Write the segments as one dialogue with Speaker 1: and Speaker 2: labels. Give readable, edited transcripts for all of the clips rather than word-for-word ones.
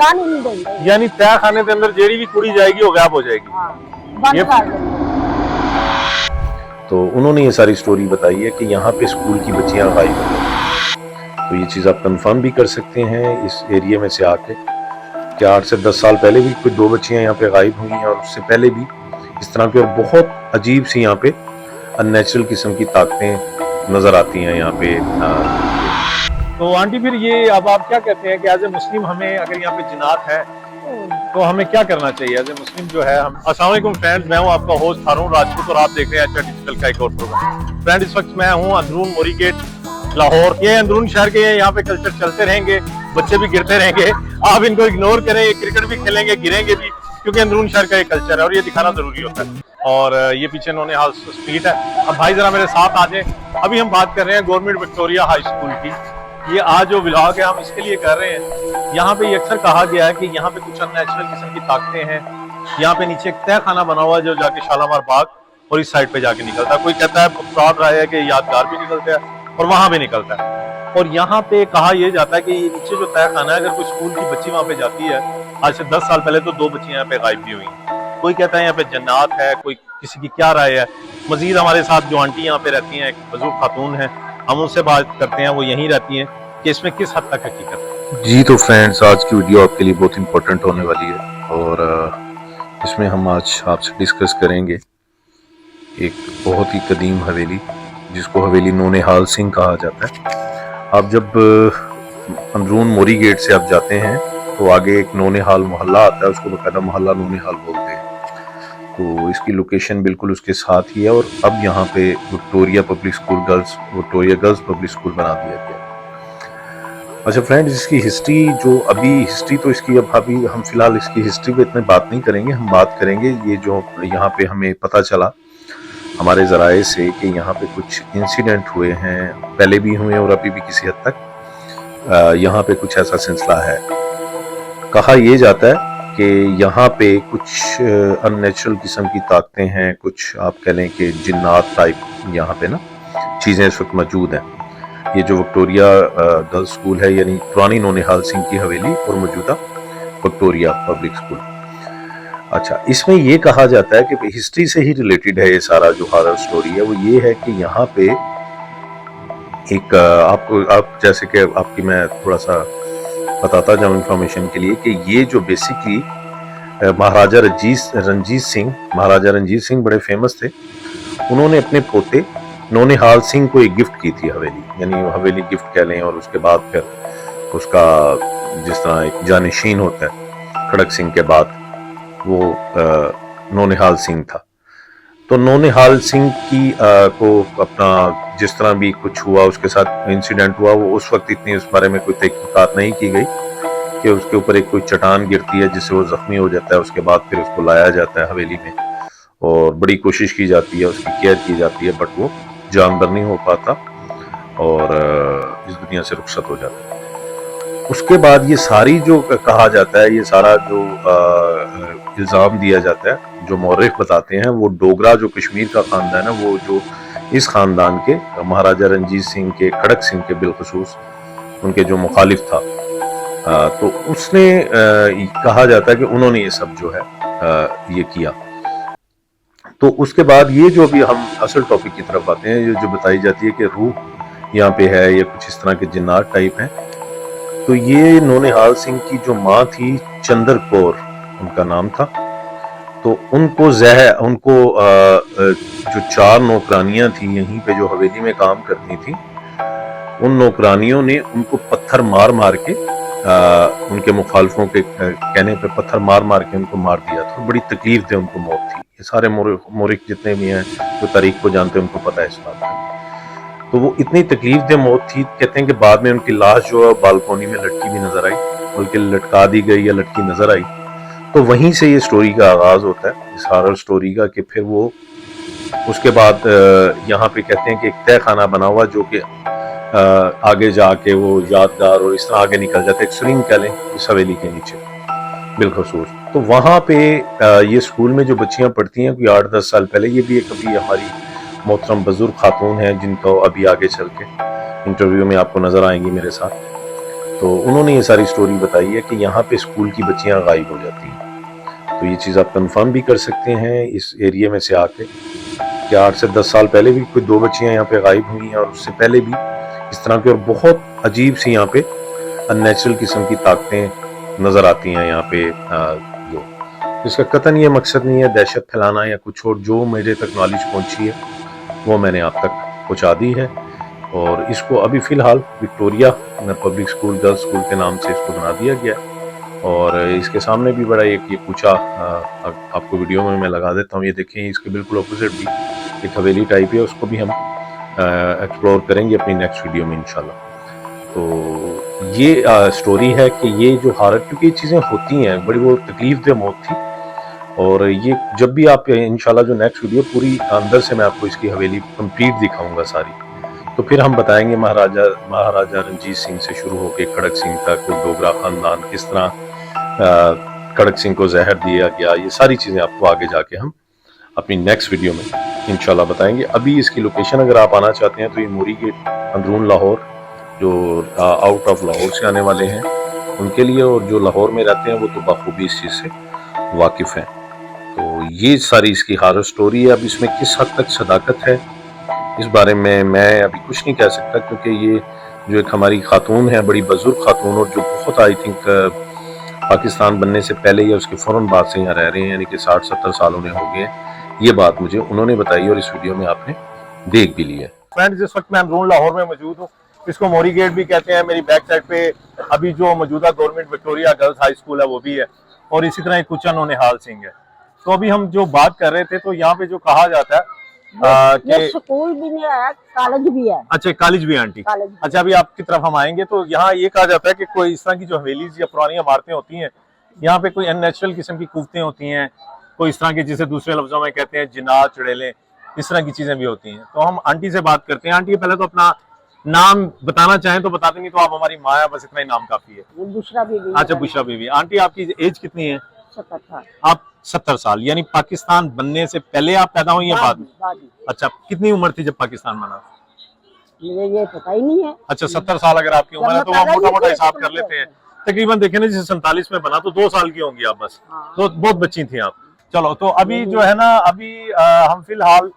Speaker 1: जान ही नहीं देंगे।
Speaker 2: यानी तय खाने के अंदर जेड़ी भी कुड़ी जाएगी वो गायब हो जाएगी।
Speaker 1: हाँ, बंद कर देंगे।
Speaker 3: तो उन्होंने ये सारी स्टोरी बताई है कि यहाँ पे स्कूल की बच्चियां गायब हो गई। तो ये चीज़ आप कंफर्म भी कर सकते हैं इस एरिया में से आके कि 8 से 10 साल पहले भी कोई 2 बच्चियां यहाँ पे गायब हुई हैं, और उससे पहले भी इस तरह की और बहुत अजीब सी यहाँ पे अननेचुरल किस्म की ताकतें नजर आती हैं यहाँ पे।
Speaker 2: तो आंटी फिर ये अब आप क्या कहते हैं कि एज ए मुस्लिम हमें अगर यहाँ पे जिन्नात है तो हमें क्या करना चाहिए एज ए मुस्लिम जो है हम। अस्सलाम वालेकुम फ्रेंड्स, मैं हूँ आपका होस्ट हारून राजपूत और आप देख रहे हैं अच्छा डिजिटल का एक और प्रोग्राम। फ्रेंड इस वक्त मैं हूँ अंदरून मोरी गेट लाहौर। ये अंदरून शहर के यहाँ पे कल्चर चलते रहेंगे, बच्चे भी गिरते रहेंगे, आप इनको इग्नोर करें, ये क्रिकेट भी खेलेंगे गिरेंगे भी, क्योंकि अंदरून शहर का एक कल्चर है और ये दिखाना जरूरी होता है। और ये पीछे इन्होंने हाल स्ट्रीट है। अब भाई जरा मेरे साथ आ जाए। अभी हम बात कर रहे हैं गवर्नमेंट विक्टोरिया हाई स्कूल की। ये आज जो व्लॉग है हम इसके लिए कर रहे हैं, यहाँ पे ये अक्सर कहा गया है कि यहाँ पे कुछ अननेचुरल किस्म की ताकतें हैं। यहाँ पे नीचे एक तय खाना बना हुआ है जो जाके शालामार बाग और इस साइड पे जाके निकलता है। कोई कहता है फ्रॉड रहा है कि यादगार भी निकलता है और वहां भी निकलता है। और यहाँ पे कहा यह जाता है कि नीचे जो तय खाना है, अगर कोई स्कूल की बच्ची वहां पे जाती है, आज से 10 साल पहले तो 2 बच्चियां यहाँ पे गायब भी हुई हैं। कोई कहता है यहाँ पे जन्नात है, कोई किसी की क्या राय है। मजीद हमारे साथ जो आंटी यहाँ पे रहती हैं, एक बुजुर्ग खातून है, हम उनसे बात करते हैं, वो यहीं रहती हैं, कि इसमें किस हद तक हकीकत है।
Speaker 3: जी तो फ्रेंड्स, आज की वीडियो आपके लिए बहुत इंपॉर्टेंट होने वाली है और इसमें हम आज आपसे डिस्कस करेंगे एक बहुत ही कदीम हवेली जिसको हवेली नोनेहाल सिंह कहा जाता है। आप जब अंदरून मोरी गेट से आप जाते हैं तो आगे एक नोनेहाल मोहल्ला आता है, उसको बकायदा मोहल्ला नोनेहाल बोलते हैं। तो इसकी लोकेशन बिल्कुल उसके साथ ही है और अब यहाँ पे विक्टोरिया गर्ल्स पब्लिक स्कूल बना दिया गया। अच्छा फ्रेंड्स, इसकी हिस्ट्री तो इसकी अभी हम फिलहाल इसकी हिस्ट्री पे इतने बात नहीं करेंगे। हम बात करेंगे ये जो यहाँ पे हमें पता चला हमारे ज़राए से कि यहाँ पे कुछ इंसिडेंट हुए हैं, पहले भी हुए और अभी भी किसी हद तक यहाँ पे कुछ ऐसा सिलसिला है। कहा यह जाता है कि यहाँ पे कुछ अननेचुरल किस्म की ताकतें हैं, कुछ आप कह लें कि जिन्नात टाइप यहाँ पे ना चीज़ें इस वक्त मौजूद हैं। ये जो विक्टोरिया गर्ल्स स्कूल है, यानी पुरानी नोनेहाल सिंह की हवेली और मौजूदा विक्टोरिया पब्लिक स्कूल। अच्छा, इसमें ये कहा जाता है कि हिस्ट्री से ही रिलेटेड है ये सारा जो हॉरर स्टोरी है। वो ये है कि यहाँ पे एक आप जैसे कि आपकी मैं थोड़ा सा बताता जाऊँ इंफॉर्मेशन के लिए कि ये जो बेसिकली महाराजा रंजीत सिंह बड़े फेमस थे। उन्होंने अपने पोते नोनेहाल सिंह को एक गिफ्ट की थी हवेली, यानी हवेली गिफ्ट कह लें। और उसके बाद फिर उसका जिस तरह एक जानशीन होता है खड़क सिंह के बाद, वो नोनेहाल सिंह था। तो नोनेहाल सिंह की को अपना जिस तरह भी कुछ हुआ, उसके साथ इंसिडेंट हुआ, वो उस वक्त इतनी उस बारे में कोई तहकीकात नहीं की गई कि उसके ऊपर एक कोई चट्टान गिरती है जिससे वो जख्मी हो जाता है। उसके बाद फिर उसको लाया जाता है हवेली में और बड़ी कोशिश की जाती है, उसकी केयर की जाती है, बट वो जानवर नहीं हो पाता और इस दुनिया से रुखसत हो जाता है। उसके बाद ये सारी जो कहा जाता है, ये सारा जो इल्ज़ाम दिया जाता है, जो मौरख बताते हैं, वो डोगरा जो कश्मीर का ख़ानदान है, वो जो इस ख़ानदान के महाराजा रंजीत सिंह के, खड़क सिंह के बिलखसूस उनके जो मुखालिफ था, तो उसने कहा जाता है कि उन्होंने ये सब जो है ये किया। तो उसके बाद ये जो भी हम असल टॉपिक की तरफ आते हैं, ये जो बताई जाती है कि रूह यहाँ पे है या कुछ इस तरह के जिन्नात टाइप हैं। तो ये नोनेहाल सिंह की जो माँ थी, चंद्र कौर उनका नाम था। तो उनको जो 4 नौकरानियां थी यहीं पे जो हवेली में काम करती थी, उन नौकरानियों ने उनको पत्थर मार मार के उनके मुखालफों के कहने पे पत्थर मार मार के उनको मार दिया था। बड़ी तकलीफ दे उनको मौत थी। ये सारे मोरिक जितने भी हैं जो तारीख को जानते हैं उनको पता है इस बात का। तो वो इतनी तकलीफ दे मौत थी, कहते हैं कि बाद में उनकी लाश जो है बालकोनी में लटकी भी नजर आई, बल्कि लटका दी गई या लटकी नजर आई। तो वहीं से ये स्टोरी का आगाज होता है, इस हॉरर स्टोरी का, कि फिर वो उसके बाद यहाँ पे कहते हैं कि एक तय खाना बना हुआ जो कि आगे जाके वो यादगार और इस तरह आगे निकल जाता है, एक स्विंग कह लें इस हवेली के नीचे बिलखसूस। तो वहाँ पे ये स्कूल में जो बच्चियाँ पढ़ती हैं, कोई 8-10 साल पहले, ये भी एक अभी हमारी मोहतरम बुजुर्ग खातून है जिनको अभी आगे चल के इंटरव्यू में आपको नजर आएंगी मेरे साथ। तो उन्होंने ये सारी स्टोरी बताई है कि यहाँ पे स्कूल की बच्चियाँ गायब हो जाती हैं। तो ये चीज़ आप कंफर्म भी कर सकते हैं इस एरिया में से आके कि 8 से 10 साल पहले भी कोई 2 बच्चियाँ यहाँ पे गायब हुई हैं, और उससे पहले भी इस तरह की और बहुत अजीब सी यहाँ पे अननेचुरल किस्म की ताकतें नज़र आती हैं यहाँ पे। जो इसका कतन ये मकसद नहीं है दहशत फैलाना या कुछ और, जो मेरे तक नॉलेज पहुँची है वो मैंने आप तक पहुँचा दी है। और इसको अभी फ़िलहाल Victoria public school girls school के नाम से इसको बना दिया गया है। और इसके सामने भी बड़ा एक ये कूचा आपको वीडियो में मैं लगा देता हूँ, ये देखें, इसके बिल्कुल अपोजिट भी एक हवेली टाइप है, उसको भी हम एक्सप्लोर करेंगे अपनी नेक्स्ट वीडियो में इंशाल्लाह। तो ये स्टोरी है कि ये जो हालत, क्योंकि ये चीज़ें होती हैं, बड़ी वो तकलीफ मौत थी। और ये जब भी आप इंशाल्लाह जो नेक्स्ट वीडियो पूरी अंदर से मैं आपको इसकी हवेली कंप्लीट दिखाऊंगा सारी, तो फिर हम बताएंगे महाराजा रणजीत सिंह से शुरू होकर खड़क सिंह तक, डोगरा खानदान किस तरह खड़क सिंह को जहर दिया गया, ये सारी चीज़ें आपको आगे जाके हम अपनी नेक्स्ट वीडियो में इंशाल्लाह बताएंगे। अभी इसकी लोकेशन अगर आप आना चाहते हैं तो ये मोरी गेट अंदरून लाहौर, जो आउट ऑफ लाहौर से आने वाले हैं उनके लिए, और जो लाहौर में रहते हैं वो तो बखूबी इस चीज़ से वाकिफ़ हैं। तो ये सारी इसकी हारर स्टोरी है। अब इसमें किस हद तक सदाकत है इस बारे में मैं अभी कुछ नहीं कह सकता, क्योंकि ये जो एक हमारी खातून है, बड़ी बुजुर्ग खातून, और जो बहुत आई थिंक पाकिस्तान बनने से पहले या उसके फ़ौरन बाद से यहाँ रह रहे हैं, यानी कि 60-70 साल उन्हें हो गए। ये बात मुझे उन्होंने बताई और इस वीडियो में आपने देख भी लिया।
Speaker 2: फ्रेंड्स, जिस वक्त मैं अंदरून लाहौर में मौजूद हूँ, इसको मोरी गेट भी कहते हैं। मेरी बैक साइड पे अभी जो मौजूदा government Victoria girls high school है वो भी है, और इसी तरह कुचन नौनिहाल सिंह है। तो अभी हम जो बात कर रहे थे, तो यहाँ पे जो कहा जाता है
Speaker 1: ये स्कूल भी नहीं है, कॉलेज भी है।
Speaker 2: अच्छा, कॉलेज भी है आंटी। अच्छा, अभी आपकी तरफ हम आएंगे। तो यहाँ ये कहा जाता है कि कोई इस तरह की जो हवेलीज या पुरानी इमारतें होती हैं, यहाँ पे कोई अननेचुरल किस्म की कुव्वतें होती हैं, कोई इस तरह की, जिसे दूसरे लफ्जों में कहते हैं जिन्नात, चुड़ैलें, इस तरह की चीजें भी होती हैं। तो हम आंटी से बात करते हैं। आंटी, पहले तो अपना नाम बताना चाहें तो बता देंगे, तो आप हमारी माँ है, बस इतना ही नाम काफी है।
Speaker 1: बुशरा बीबी।
Speaker 2: अच्छा, बुशरा बीबी। आंटी, आपकी एज कितनी है?
Speaker 1: 70 साल।
Speaker 2: आप 70 साल, यानी पाकिस्तान बनने से पहले आप पैदा हुई हैं? बाद में। अच्छा, कितनी उम्र थी जब पाकिस्तान बना?
Speaker 1: मुझे ये पता ही नहीं है।
Speaker 2: अच्छा, 70 साल अगर आपकी उम्र है तो हम मोटा मोटा हिसाब कर लेते हैं, तकरीबन देखें ना, जैसे 47 में बना तो 2 साल की होंगी आप बस। तो बहुत बच्ची थी आप। चलो, तो अभी जो है ना, अभी हम फिलहाल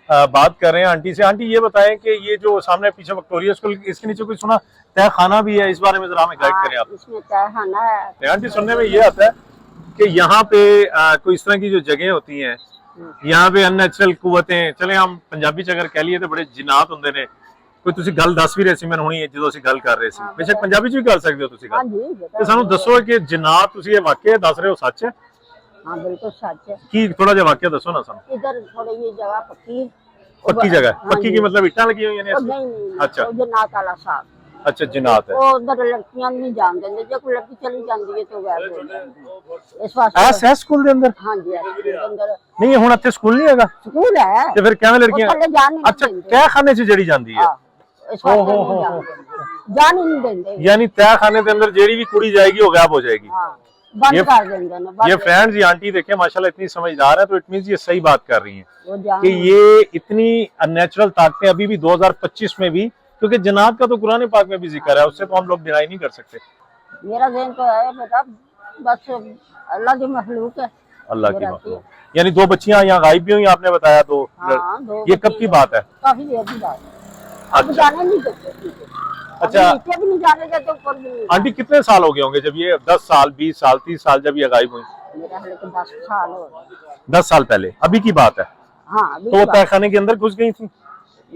Speaker 2: बात कर रहे हैं आंटी से। आंटी, ये बताएं कि ये जो सामने पीछे विक्टोरिया स्कूल, इसके नीचे कोई सुना तय खाना भी है, इस बारे में जरा हमें गाइड करें आप।
Speaker 1: इसमें तय खाना है।
Speaker 2: आंटी, सुनने में ये आता है कि यहाँ पे कोई इस तरह की जो जगह होती हैं, यहाँ पे अननेचुरल कुव्वतें, चले हम पंजाबी च अगर कह लिए तो बड़े जिन्नात होंगे ने। कोई तुसी गल दस भी रहे सी, मैंने हुणी ਜਦੋਂ ਅਸੀਂ ਗੱਲ ਕਰ ਰਹੇ ਸੀ, बेशक पंजाबी च भी कर सकते हो तुसी गल। ਤੇ ਸਾਨੂੰ ਦੱਸੋ ਕਿ जिन्नात ਤੁਸੀਂ ਇਹ ਵਾਕਿਆ ਦੱਸ ਰਹੇ ਹੋ ਸੱਚ ਹੈ?
Speaker 1: हाँ, बिल्कुल सच है।
Speaker 2: की थोड़ा जिहा वाकिया दसो ना ਸਾਨੂੰ।
Speaker 1: इधर थोड़ी ये जगह पक्की
Speaker 2: जगह पक्की की मतलब इट्टां लगी हुई हैं?
Speaker 1: नहीं,
Speaker 2: अच्छा,
Speaker 1: जिन्नात वाला साहब।
Speaker 2: अच्छा, जिन्नात है।
Speaker 1: उधर लड़कियां नहीं जान देंगे, जो कोई लड़की चली जाती है तो गायब हो जाती है। इस वास्ते
Speaker 2: ऐसे स्कूल के अंदर?
Speaker 1: हाँ जी, स्कूल के अंदर
Speaker 2: नहीं, हुण ਇੱਥੇ ਸਕੂਲ नहीं हैगा?
Speaker 1: स्कूल है
Speaker 2: ਤੇ ਫਿਰ ਕਿਵੇਂ ਲੜਕੀਆਂ? अच्छा, तहखाने च ਜਿਹੜੀ ਜਾਂਦੀ है।
Speaker 1: इस वास्ते जान ही नहीं देंगे,
Speaker 2: यानी तहखाने के अंदर जेड़ी भी कुड़ी जाएगी वो गायब हो जाएगी।
Speaker 1: बंद कर देंगे ना।
Speaker 2: ये फ्रेंड्स, ये आंटी देखे माशाल्लाह इतनी समझदार है, तो इट मींस ये सही बात कर रही हैं कि ये इतनी अननेचुरल ताकतें अभी भी 2025 में भी, क्योंकि जन्नात का तो कुरान पाक में भी जिक्र है, उससे तो हम लोग डिनाई नहीं कर सकते।
Speaker 1: मेरा ज़हन तो है बेटा, बस अल्लाह की मखलूक है।
Speaker 2: अल्लाह की मखलूक। यानी 2 बच्चियां यहाँ गायब भी हुई, आपने बताया। तो ये कब की बात है?
Speaker 1: काफी देर की बात है। अब जाने नहीं देते।
Speaker 2: अच्छा,
Speaker 1: नीचे भी नहीं जाने देते, ऊपर भी नहीं।
Speaker 2: आंटी, कितने साल हो गए होंगे जब ये 10 साल, 20 साल, 30 साल जब ये गायब हुई?
Speaker 1: मेरा हाल तो 10 साल हो गए।
Speaker 2: 10 साल पहले, अभी की बात है।
Speaker 1: हाँ,
Speaker 2: तो वो तहखाने के अंदर घुस गई थी?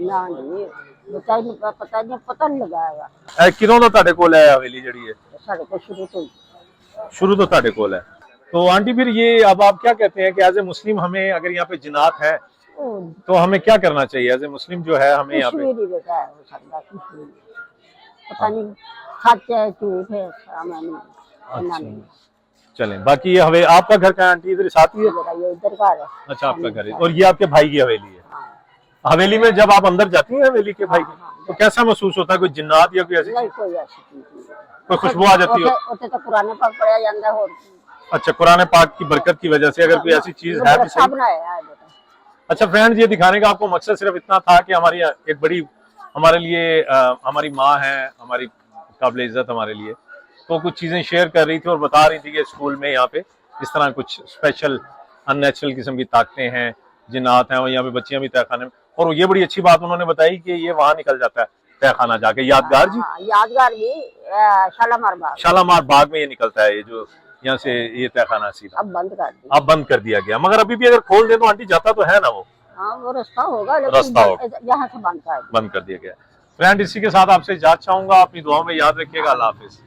Speaker 1: ना नहीं, पता नहीं लगाएगा।
Speaker 2: किदों तो ਤੁਹਾਡੇ ਕੋਲ है हवेली जड़ी है?
Speaker 1: साढ़े को शुरू
Speaker 2: तो ਤੁਹਾਡੇ ਕੋਲ है। तो आंटी, फिर ये अब आप क्या कहते हैं कि एज ए मुस्लिम हमें अगर यहाँ पे जिन्नात है तो हमें क्या करना चाहिए? एज ए मुस्लिम जो है हमें यहाँ पे
Speaker 1: पता नहीं सच है झूठ है, नहीं।
Speaker 2: चलें, बाकी ये हवे आपका घर का आंटी इधर साथ ही है?
Speaker 1: ये इधर का है।
Speaker 2: अच्छा, आपका घर है। और ये आपके भाई की हवेली है? हवेली में जब आप अंदर जाती हैं हवेली के भाई की, तो कैसा महसूस होता है? कोई जिन्नात या कोई ऐसी कोई खुशबू आ जाती हो?
Speaker 1: तो कुरान पाक पढ़ा जाता है।
Speaker 2: अच्छा, कुरान पाक की बरकत की वजह से अगर कोई ऐसी चीज है भी सही। अच्छा फ्रेंड्स, ये दिखाने का आपको मकसद सिर्फ इतना था कि हमारी एक बड़ी, हमारे लिए हमारी माँ है, हमारी काबिल इज्जत हमारे लिए। तो कुछ चीजें शेयर कर रही थी और बता रही थी कि स्कूल में यहाँ पे इस तरह कुछ स्पेशल अननेचुरल किस्म की ताकतें हैं, जिन्नात हैं, और यहाँ पे बच्चियां भी तहखाने में। और ये बड़ी अच्छी बात उन्होंने बताई कि ये वहां निकल जाता है तहखाना जाके, यादगार जी,
Speaker 1: हाँ, यादगार भी शालामार बाग
Speaker 2: शालामार बाग में ये निकलता है, ये जो यहाँ से ये तहखाना सीधा
Speaker 1: अब बंद कर दी।
Speaker 2: अब बंद कर दिया गया, मगर अभी भी अगर खोल दे तो आंटी जाता तो है ना वो,
Speaker 1: हाँ वो रास्ता होगा,
Speaker 2: रास्ता
Speaker 1: लेकिन
Speaker 2: होगा।
Speaker 1: यहाँ से बंद कर दी।
Speaker 2: बंद कर दिया गया। फ्रेंड, इसी के साथ आपसे इजाज़त चाहूंगा, अपनी दुआओं में याद रखिएगा। अल्लाह हाफिज।